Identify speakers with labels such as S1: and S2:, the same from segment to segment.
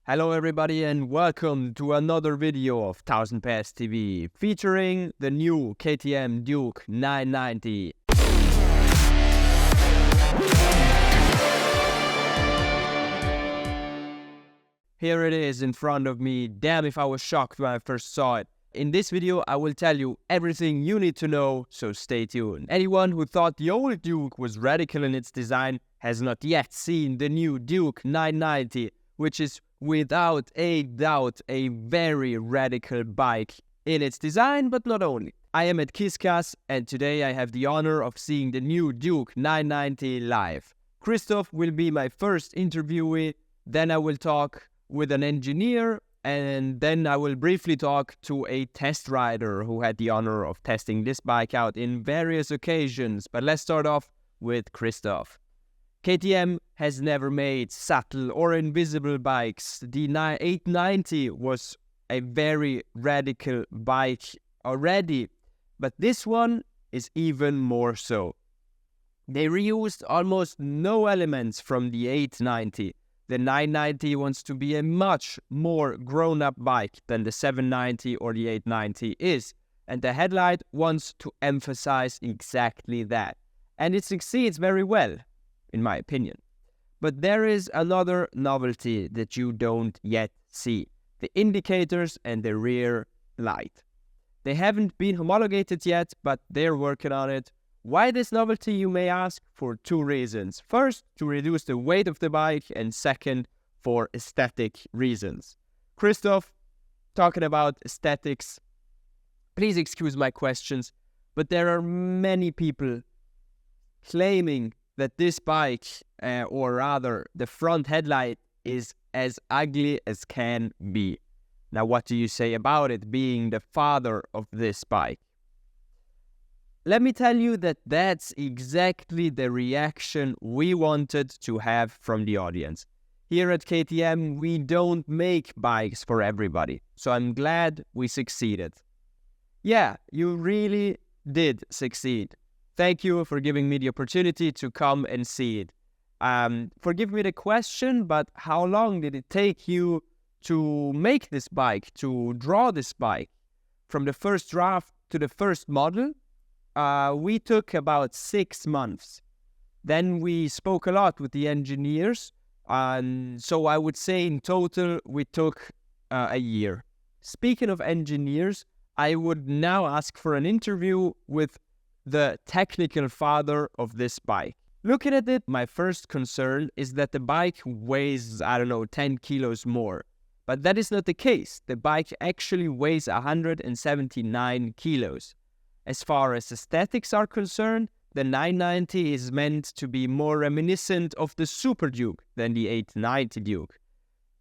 S1: Hello everybody and welcome to another video of 1000 Pass TV featuring the new KTM Duke 990. Here it is in front of me. Damn if I was shocked when I first saw it. In this video I will tell you everything you need to know, so stay tuned. Anyone who thought the old Duke was radical in its design has not yet seen the new Duke 990, which is without a doubt a very radical bike in its design, but not only. I am at Kiska's and today I have the honor of seeing the new Duke 990 live. Christoph will be my first interviewee, then I will talk with an engineer, and then I will briefly talk to a test rider who had the honor of testing this bike out in various occasions. But let's start off with Christoph. KTM has never made subtle or invisible bikes. The 890 was a very radical bike already, but this one is even more so. They reused almost no elements from the 890. The 990 wants to be a much more grown-up bike than the 790 or the 890 is, and the headlight wants to emphasize exactly that. And it succeeds very well, in my opinion. But there is another novelty that you don't yet see: the indicators and the rear light. They haven't been homologated yet, but they're working on it. Why this novelty, you may ask? For two reasons. First, to reduce the weight of the bike, and second, for aesthetic reasons. Christoph, talking about aesthetics, please excuse my questions, but there are many people claiming that this bike, or rather the front headlight, is as ugly as can be. Now, what do you say about it, being the father of this bike? Let me tell you that that's exactly the reaction we wanted to have from the audience. Here at KTM, we don't make bikes for everybody, so I'm glad we succeeded. Yeah, you really did succeed. Thank you for giving me the opportunity to come and see it. Forgive me the question, but how long did it take you to make this bike, to draw this bike? From the first draft to the first model? We took about 6 months. Then we spoke a lot with the engineers, and so I would say in total we took a year. Speaking of engineers, I would now ask for an interview with the technical father of this bike. Looking at it, my first concern is that the bike weighs, 10 kilos more. But that is not the case. The bike actually weighs 179 kilos. As far as aesthetics are concerned, the 990 is meant to be more reminiscent of the Super Duke than the 890 Duke.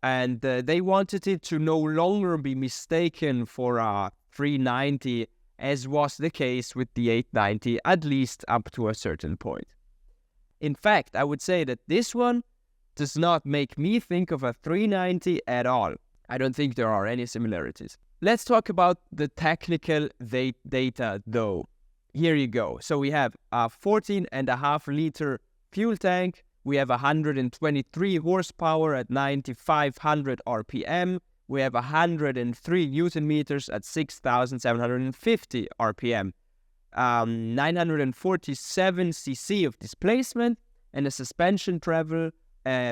S1: And they wanted it to no longer be mistaken for a 390, as was the case with the 890, at least up to a certain point. In fact, I would say that this one does not make me think of a 390 at all. I don't think there are any similarities. Let's talk about the technical data though. Here you go. So we have a 14.5 liter fuel tank. We have 123 horsepower at 9,500 RPM. We have 103 Newton meters at 6,750 RPM. 947 cc of displacement, and a suspension travel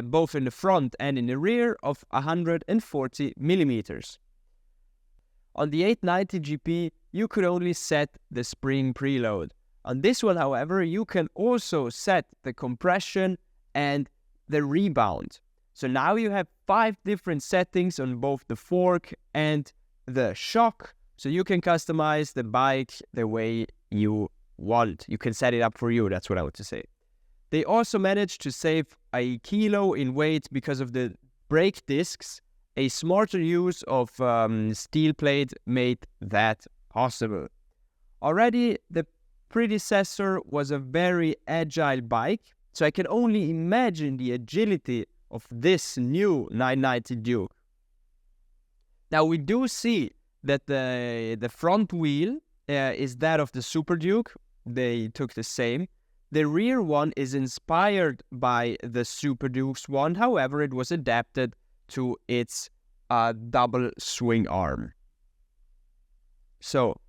S1: both in the front and in the rear of 140 millimeters. On the 890 GP, you could only set the spring preload. On this one, however, you can also set the compression and the rebound. So now you have 5 different settings on both the fork and the shock, so you can customize the bike the way you want. You can set it up for you, that's what I want to say. They also managed to save a kilo in weight because of the brake discs. A smarter use of steel plate made that possible. Already, the predecessor was a very agile bike, so I can only imagine the agility of this new 990 Duke. Now, we do see that the front wheel is that of the Super Duke. They took the same. The rear one is inspired by the Super Duke's one, however, it was adapted to its double swing arm. So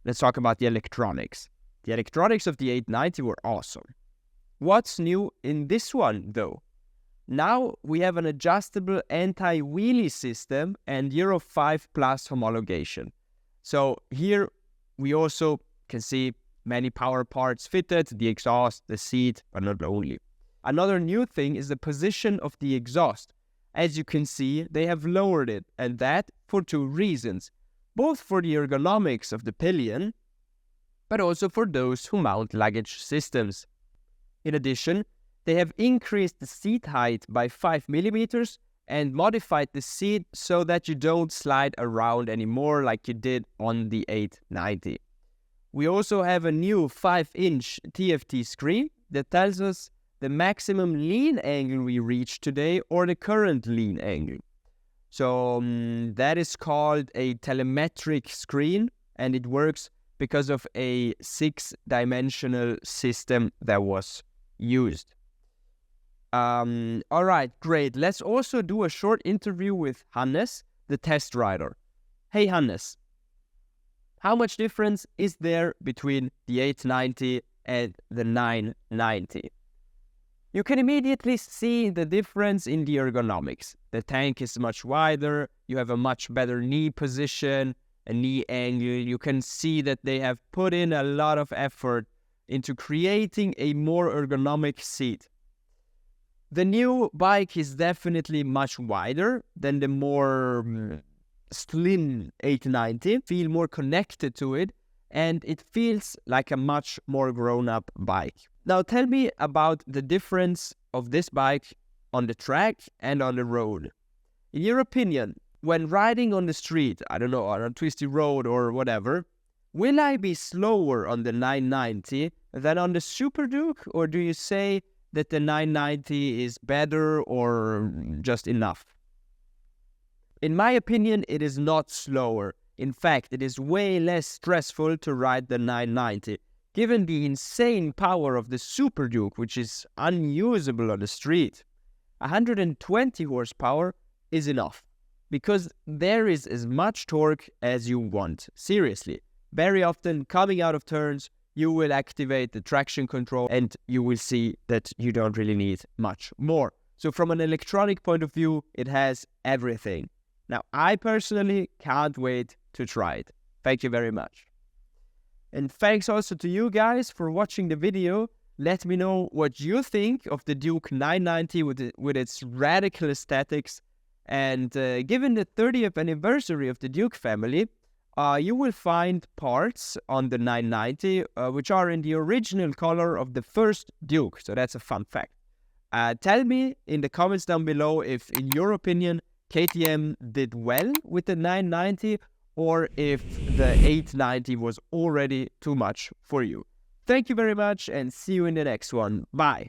S1: let's talk about the electronics. The electronics of the 890 were awesome. What's new in this one though? Now we have an adjustable anti-wheelie system and Euro 5 Plus homologation. So here we also can see many power parts fitted, the exhaust, the seat, but not only. Another new thing is the position of the exhaust. As you can see, they have lowered it, and that for two reasons. Both for the ergonomics of the pillion, but also for those who mount luggage systems. In addition, they have increased the seat height by 5 millimeters and modified the seat so that you don't slide around anymore like you did on the 890. We also have a new 5-inch TFT screen that tells us the maximum lean angle we reach today or the current lean angle. So that is called a telemetric screen, and it works because of a 6-dimensional system that was used. All right, great. Let's also do a short interview with Hannes, the test rider. Hey Hannes, how much difference is there between the 890 and the 990? You can immediately see the difference in the ergonomics. The tank is much wider, you have a much better knee position, a knee angle. You can see that they have put in a lot of effort into creating a more ergonomic seat. The new bike is definitely much wider than the more slim 890. Feel more connected to it, and it feels like a much more grown-up bike. Now tell me about the difference of this bike on the track and on the road. In your opinion, when riding on the street, I don't know, on a twisty road or whatever, will I be slower on the 990 than on the Super Duke, or do you say that the 990 is better or just enough? In my opinion, it is not slower. In fact, it is way less stressful to ride the 990, given the insane power of the Super Duke, which is unusable on the street. 120 horsepower is enough, because there is as much torque as you want. Seriously, very often coming out of turns, you will activate the traction control and you will see that you don't really need much more. So from an electronic point of view, it has everything. Now, I personally can't wait to try it. Thank you very much. And thanks also to you guys for watching the video. Let me know what you think of the Duke 990 with its radical aesthetics. And given the 30th anniversary of the Duke family, you will find parts on the 990 which are in the original color of the first Duke. So that's a fun fact. Tell me in the comments down below if, in your opinion, KTM did well with the 990 or if the 890 was already too much for you. Thank you very much and see you in the next one. Bye.